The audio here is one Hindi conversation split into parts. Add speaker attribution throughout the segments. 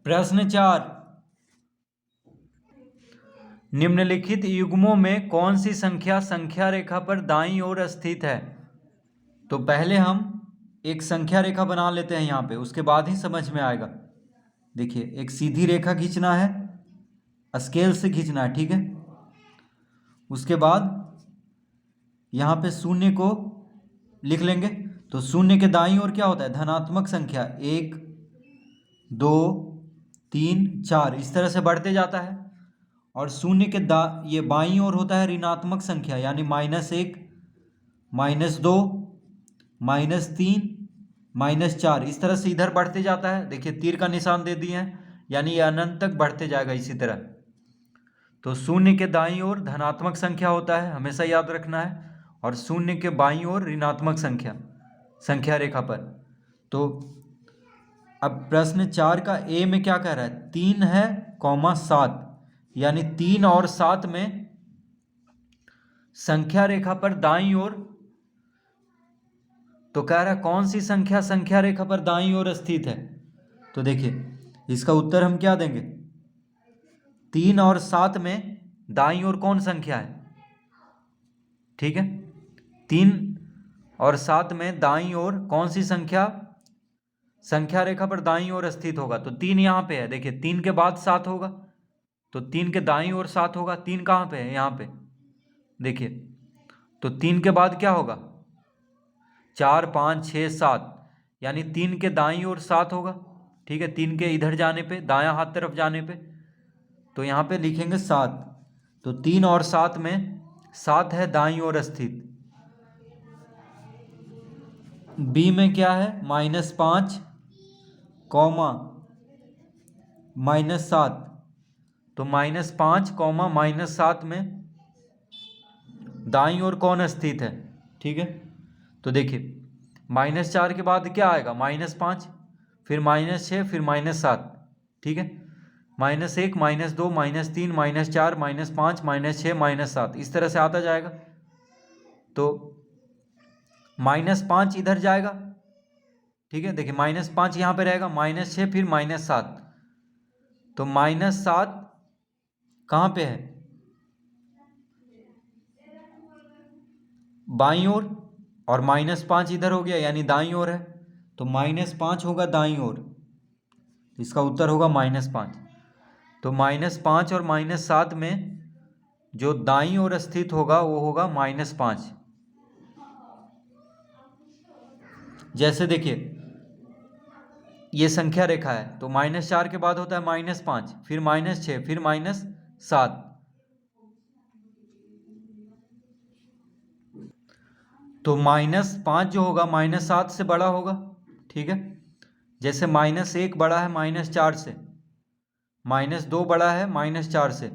Speaker 1: प्रश्न 4, निम्नलिखित युग्मों में कौन सी संख्या संख्या रेखा पर दाईं ओर स्थित है। तो पहले हम एक संख्या रेखा बना लेते हैं यहाँ पे, उसके बाद ही समझ में आएगा। देखिए, एक सीधी रेखा खींचना है, स्केल से खींचना है, ठीक है। उसके बाद यहाँ पे शून्य को लिख लेंगे। तो शून्य के दाईं ओर क्या होता है, धनात्मक संख्या, 1 2 3 4 इस तरह से बढ़ते जाता है। और शून्य के ये बाईं ओर होता है ऋणात्मक संख्या, यानी -1 -2 -3 -4 इस तरह से इधर बढ़ते जाता है। देखिए तीर का निशान दे दिए हैं, यानी ये अनंत तक बढ़ते जाएगा इसी तरह। तो शून्य के दाईं ओर धनात्मक संख्या होता है, हमेशा याद रखना है, और शून्य के बाईं ओर ऋणात्मक संख्या संख्या रेखा पर। तो अब प्रश्न 4 का ए में क्या कह रहा है, 3 है, 7, यानी 3 और 7 में संख्या रेखा पर दाईं ओर। तो कह रहा है कौन सी संख्या संख्या रेखा पर दाईं ओर स्थित है। तो देखिए इसका उत्तर हम क्या देंगे, 3 और 7 में दाईं ओर कौन संख्या है, ठीक है। 3 और 7 में दाईं ओर कौन सी संख्या संख्या रेखा पर दाईं ओर स्थित होगा। तो 3 यहाँ पे है, देखिए 3 के बाद 7 होगा, तो 3 के दाईं ओर 7 होगा। 3 कहाँ पे है, यहाँ पे, देखिए। तो 3 के बाद क्या होगा, 4 5 6 7, यानी 3 के दाईं ओर 7 होगा, ठीक है। 3 के इधर जाने पे, दायां हाथ तरफ जाने पे, तो यहाँ पे लिखेंगे 7। तो 3 और 7 में 7 है दाईं ओर स्थित। बी में क्या है, -5, -7। तो -5, -7 में दाईं ओर कौन स्थित है, ठीक है। तो देखिए -4 के बाद क्या आएगा, -5, फिर -6, फिर -7, ठीक है। -1 -2 -3 -4 -5 -6 -7 इस तरह से आता जाएगा। तो -5 इधर जाएगा, ठीक है। देखिए -5 यहाँ पे रहेगा, -6 फिर -7। तो -7 कहाँ पे है, बाईं ओर, और -5 इधर हो गया, यानी दाईं ओर है। तो -5 होगा दाईं ओर, इसका उत्तर होगा -5। तो -5 और -7 में जो दाईं ओर स्थित होगा वो होगा -5। जैसे देखिए ये संख्या रेखा है, तो -4 के बाद होता है -5, फिर -6, फिर -7। तो -5 जो होगा -7 से बड़ा होगा, ठीक है। जैसे -1 बड़ा है -4 से, -2 बड़ा है -4 से।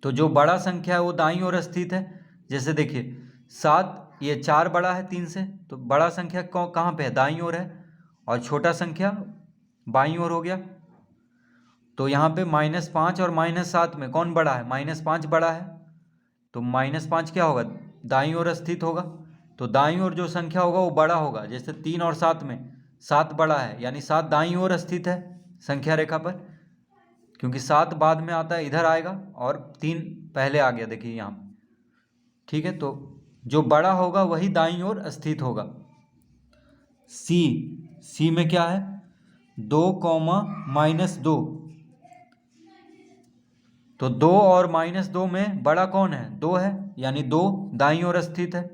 Speaker 1: तो जो बड़ा संख्या है वो दाईं ओर स्थित है। जैसे देखिए 7, ये 4 बड़ा है 3 से, तो बड़ा संख्या कहाँ पे है, दाईं ओर है, और छोटा संख्या बाईं ओर हो गया। तो यहाँ पे -5 और -7 में कौन बड़ा है, -5 बड़ा है। तो -5 क्या होगा, दाईं ओर स्थित होगा। तो दाईं ओर जो संख्या होगा वो बड़ा होगा। जैसे 3 और 7 में 7 बड़ा है, यानी 7 दाईं ओर स्थित है संख्या रेखा पर, क्योंकि 7 बाद में आता है, इधर आएगा, और 3 पहले आ गया, देखिए यहाँ, ठीक है। तो जो बड़ा होगा वही दाईं ओर स्थित होगा। सी में क्या है, 2, -2। तो 2 और -2 में बड़ा कौन है, 2 है, यानी 2 दाईं ओर स्थित है।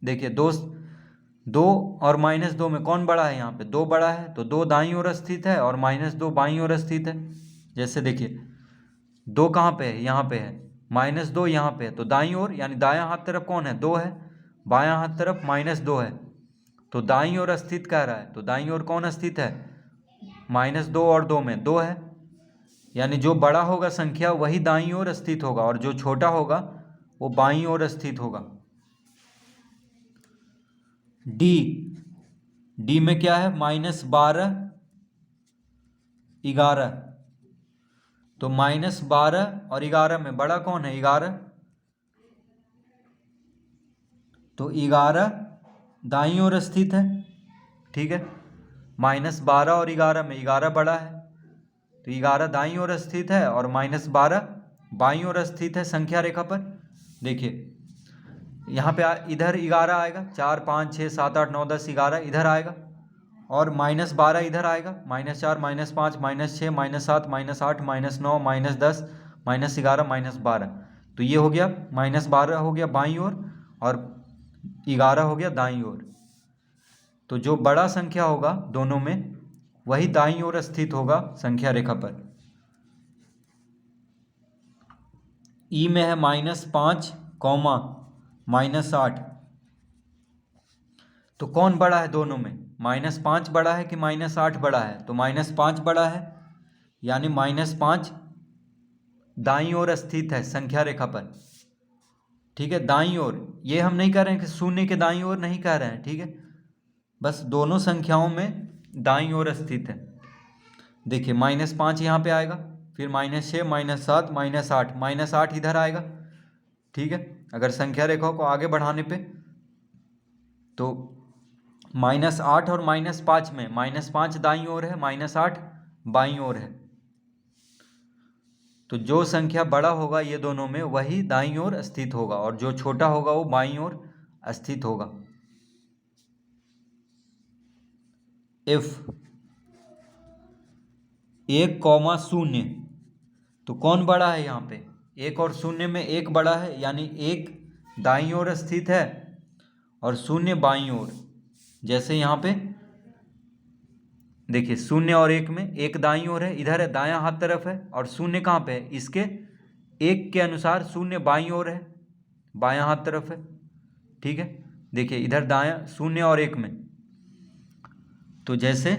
Speaker 1: देखिए 2 और -2 में कौन बड़ा है, यहाँ पे 2 बड़ा है, तो 2 दाईं ओर स्थित है, और -2 बाईं ओर स्थित है। जैसे देखिए 2 कहाँ पे है, यहाँ पे है, -2 यहाँ पे है, तो दाईं ओर, यानी दायां हाथ तरफ कौन है, 2 है, बायां हाथ तरफ -2 है। तो दाईं ओर स्थित कह रहा है, तो दाईं ओर कौन स्थित है, -2 और 2 में 2 है, यानी जो बड़ा होगा संख्या वही दाईं ओर स्थित होगा, और जो छोटा होगा वो बाईं ओर स्थित होगा। डी में क्या है, -12 11। तो -12 और 11 में बड़ा कौन है, 11। तो 11 दाईं ओर स्थित है, ठीक है। -12 और 11 में 11 बड़ा है, तो 11 दाईं ओर स्थित है और -12 बाईं ओर स्थित है संख्या रेखा पर। देखिए यहाँ पे इधर 11 आएगा, 4 5 6 7 8 9 10 11 इधर आएगा, और -12 इधर आएगा, -4 -5 -6 -7 -8 -9 -10 -11 -12। तो ये हो गया -12 हो गया बाईं ओर और 11 हो गया दाईं ओर। तो जो बड़ा संख्या होगा दोनों में वही दाईं ओर स्थित होगा संख्या रेखा पर। ई में है -5, -8। तो कौन बड़ा है दोनों में? -5 बड़ा है कि -8 बड़ा है? तो -5 बड़ा है, यानी -5 दाईं ओर स्थित है संख्या रेखा पर। ठीक है, दाईं ओर, ये हम नहीं कह रहे हैं कि शून्य के दाईं ओर नहीं कह रहे हैं, ठीक है, बस दोनों संख्याओं में दाईं ओर स्थित है। देखिए -5 यहाँ पे आएगा, फिर -6 -7 -8 -8 इधर आएगा। ठीक है, अगर संख्या रेखाओं को आगे बढ़ाने पे तो -8 और -5 में -5 दाईं ओर है, -8 बाईं ओर है। तो जो संख्या बड़ा होगा ये दोनों में वही दाईं ओर स्थित होगा और जो छोटा होगा वो बाईं ओर स्थित होगा। इफ 1, 0, तो कौन बड़ा है यहाँ पे? 1 और 0 में 1 बड़ा है, यानी 1 दाईं ओर स्थित है और 0 बाईं ओर। जैसे यहाँ पे देखिए 0 और 1 में 1 दाईं ओर है, इधर है दायां हाथ तरफ है, और 0 कहाँ पे है? इसके 1 के अनुसार 0 बाईं ओर है, बायां हाथ तरफ है। ठीक है, देखिए इधर दायां 0 और 1 में, तो जैसे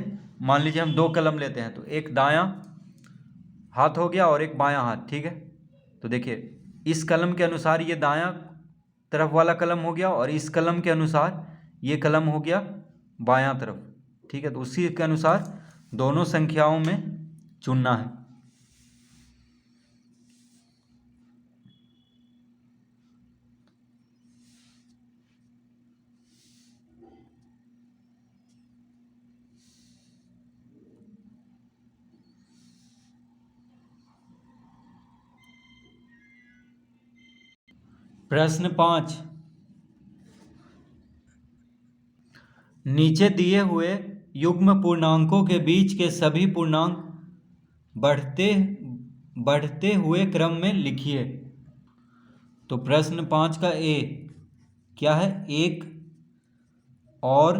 Speaker 1: मान लीजिए हम 2 कलम लेते हैं, तो एक दायां हाथ हो गया और एक बायां हाथ। ठीक है, तो देखिए इस कलम के अनुसार ये दायां तरफ वाला कलम हो गया और इस कलम के अनुसार ये कलम हो गया बायां तरफ। ठीक है, तो उसी के अनुसार दोनों संख्याओं में चुनना है। प्रश्न 5, नीचे दिए हुए युग्म पूर्णांकों के बीच के सभी पूर्णांक बढ़ते हुए क्रम में लिखिए। तो प्रश्न 5 का ए क्या है? 1 और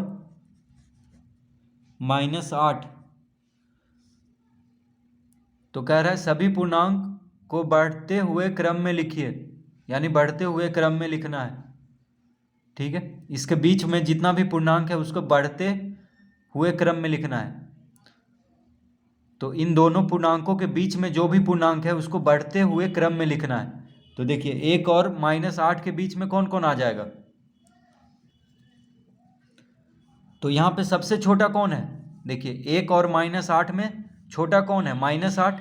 Speaker 1: -8। तो कह रहा है सभी पूर्णांक को बढ़ते हुए क्रम में लिखिए, यानी बढ़ते हुए क्रम में लिखना है। ठीक है, इसके बीच में जितना भी पूर्णांक है उसको बढ़ते हुए क्रम में लिखना है। तो इन दोनों पूर्णांकों के बीच में जो भी पूर्णांक है उसको बढ़ते हुए क्रम में लिखना है। तो देखिए 1 और -8 के बीच में कौन कौन आ जाएगा? तो यहाँ पे सबसे छोटा कौन है? देखिए 1 और -8 में छोटा कौन है? -8।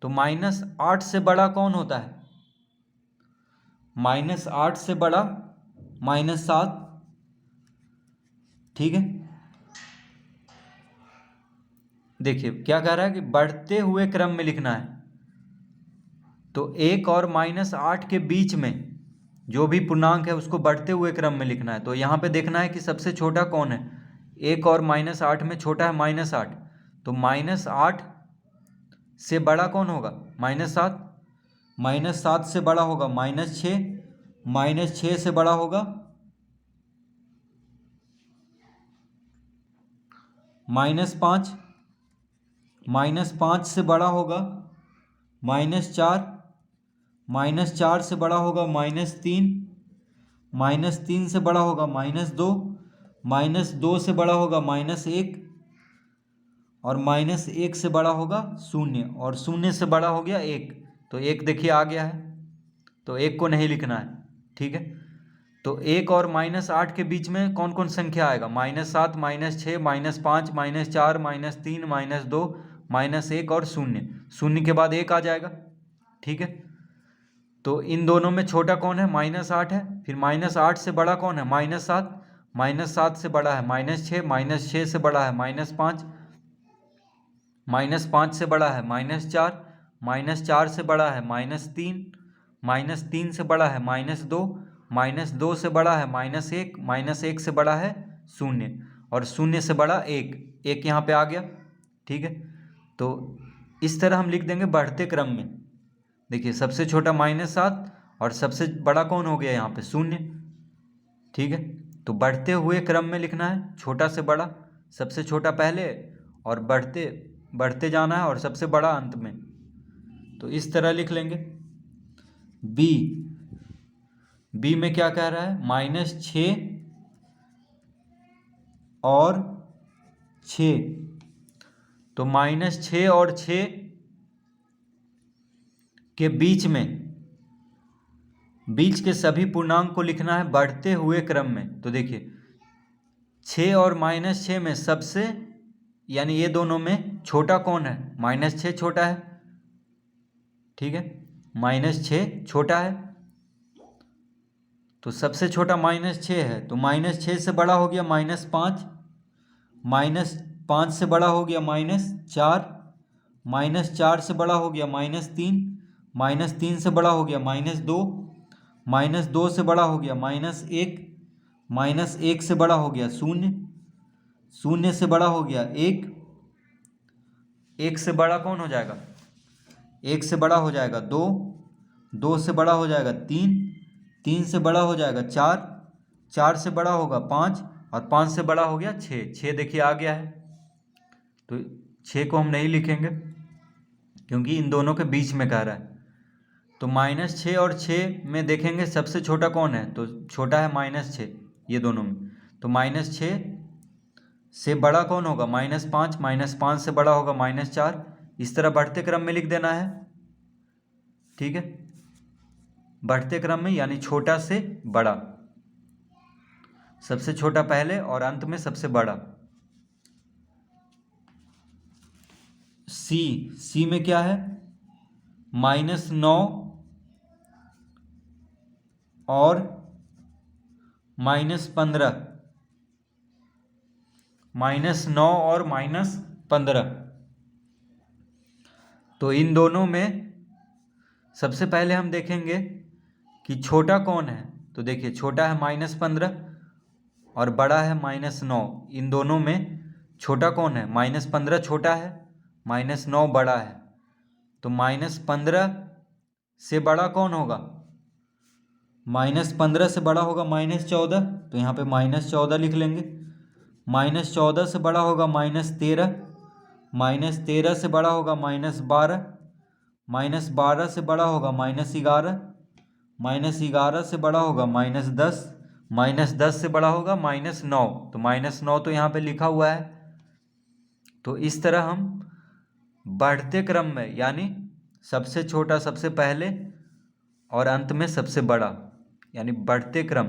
Speaker 1: तो -8 से बड़ा कौन होता है? -8 से बड़ा -7। ठीक है, देखिए क्या कह रहा है कि बढ़ते हुए क्रम में लिखना है। तो 1 और -8 के बीच में जो भी पूर्णांक है उसको बढ़ते हुए क्रम में लिखना है। तो यहाँ पे देखना है कि सबसे छोटा कौन है। 1 और -8 में छोटा है -8, तो -8 से बड़ा कौन होगा? -7। -7 से बड़ा होगा -6, -6 से बड़ा होगा -5, -5 से बड़ा होगा -4, -4 से बड़ा होगा -3, -3 से बड़ा होगा -2, -2 से बड़ा होगा -1, और -1 से बड़ा होगा 0, और 0 से बड़ा हो गया 1। तो 1 देखिए आ गया है, तो 1 को नहीं लिखना है। ठीक है, तो 1 और -8 के बीच में कौन कौन संख्या आएगा? -7, -6, -5, -4, -3, -2, -1 और 0। 0 के बाद 1 आ जाएगा। ठीक है, तो इन दोनों में छोटा कौन है? -8 है। फिर -8 से बड़ा कौन है? -7, -7 से बड़ा है -6, -6 से बड़ा है -5, -5 से बड़ा है -4, -4 से बड़ा है -3, -3 से बड़ा है -2, -2 से बड़ा है -1, -1 से बड़ा है 0 और 0 से बड़ा 1, 1 यहाँ पे आ गया। ठीक है, तो इस तरह हम लिख देंगे बढ़ते क्रम में। देखिए सबसे छोटा -7 और सबसे बड़ा कौन हो गया यहाँ पे 0। ठीक है, तो बढ़ते हुए क्रम में लिखना है, छोटा से बड़ा, सबसे छोटा पहले और बढ़ते बढ़ते जाना है और सबसे बड़ा अंत में। तो इस तरह लिख लेंगे। बी में क्या कह रहा है, -6 और 6, तो -6 और 6 के बीच के सभी पूर्णांक को लिखना है बढ़ते हुए क्रम में। तो देखिए 6 और -6 में सबसे, यानी ये दोनों में छोटा कौन है, -6 छोटा है। ठीक है, -6 छोटा है, तो सबसे छोटा -6 है, तो -6 से बड़ा हो गया -5, -5 से बड़ा हो गया -4, -4 से बड़ा हो गया -3, -3 से बड़ा हो गया -2, -2 से बड़ा हो गया -1, -1 से बड़ा हो गया 0, 0 से बड़ा हो गया 1, 1 से बड़ा कौन हो जाएगा, 1 से बड़ा हो जाएगा 2, 2 से बड़ा हो जाएगा 3, 3 से बड़ा हो जाएगा 4, 4 से बड़ा होगा 5 और 5 से बड़ा हो गया 6, 6 देखिए आ गया है। तो 6 को हम नहीं लिखेंगे क्योंकि इन दोनों के बीच में कह रहा है। तो -6 और 6 में देखेंगे सबसे छोटा कौन है, तो छोटा है -6 ये दोनों में। तो -6 से बड़ा कौन होगा, -5, -5 से बड़ा होगा -4, इस तरह बढ़ते क्रम में लिख देना है। ठीक है, बढ़ते क्रम में यानी छोटा से बड़ा, सबसे छोटा पहले और अंत में सबसे बड़ा। सी में क्या है, -9 और -15, -9 और -15। तो इन दोनों में सबसे पहले हम देखेंगे कि छोटा कौन है। तो देखिए छोटा है -15 और बड़ा है -9, इन दोनों में छोटा कौन है, -15 छोटा है, -9 बड़ा है। तो -15 से बड़ा कौन होगा, -15 से बड़ा होगा -14, तो यहाँ पे -14 लिख लेंगे। -14 से बड़ा होगा -13, -13 से बड़ा होगा -12, -12 से बड़ा होगा -11, -11 से बड़ा होगा -10, -10 से बड़ा होगा -9, तो -9 तो यहाँ पे लिखा हुआ है। तो इस तरह हम बढ़ते क्रम में यानी सबसे छोटा सबसे पहले और अंत में सबसे बड़ा, यानी बढ़ते क्रम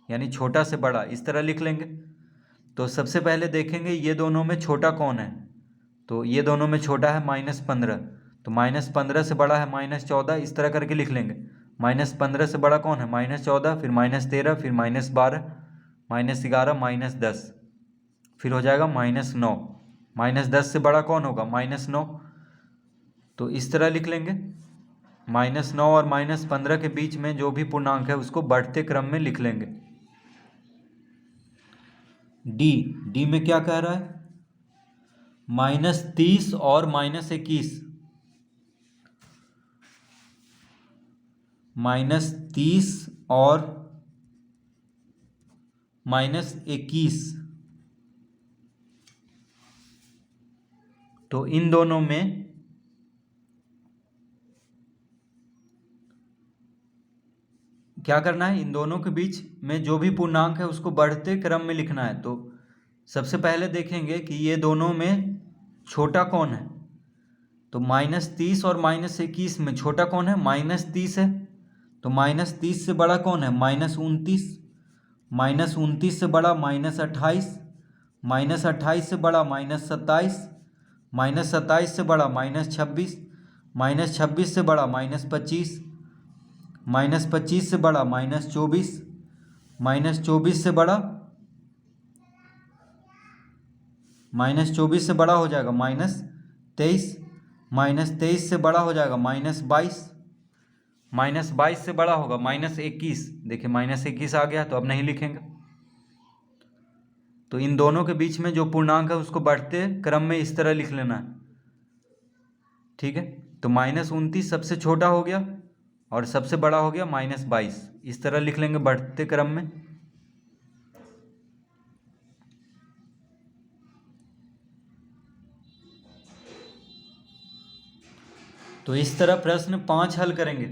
Speaker 1: यानी छोटा से बड़ा, इस तरह लिख लेंगे। तो सबसे पहले देखेंगे ये दोनों में छोटा कौन है। तो ये दोनों में छोटा है -15, तो -15 से बड़ा है -14, इस तरह करके लिख लेंगे। -15 से बड़ा कौन है, -14, फिर -13, फिर -12, -11, -10, फिर हो जाएगा -9, -10 से बड़ा कौन होगा, -9, तो इस तरह लिख लेंगे। -9 और -15 के बीच में जो भी पूर्णांक है उसको बढ़ते क्रम में लिख लेंगे। डी में क्या कह रहा है, -30 और -21, -30 और -21, तो इन दोनों में क्या करना है, इन दोनों के बीच में जो भी पूर्णांक है उसको बढ़ते क्रम में लिखना है। तो सबसे पहले देखेंगे कि ये दोनों में छोटा कौन है। तो -30 और -21 में छोटा कौन है, -30 है, तो -30 से बड़ा कौन है, -29, -29 से बड़ा -28, -28 से बड़ा -27, -27 से बड़ा -26, -26 से बड़ा -25, -25 से बड़ा -24, -24 से बड़ा -24 से बड़ा हो जाएगा 23, -23 से बड़ा हो जाएगा -22, -22 से बड़ा होगा -21। देखिए -21 आ गया, तो अब नहीं लिखेंगे। तो इन दोनों के बीच में जो पूर्णांक है उसको बढ़ते क्रम में इस तरह लिख लेना है, ठीक है। तो -29 सबसे छोटा हो गया और सबसे बड़ा हो गया -22, इस तरह लिख लेंगे बढ़ते क्रम में। तो इस तरह प्रश्न 5 हल करेंगे।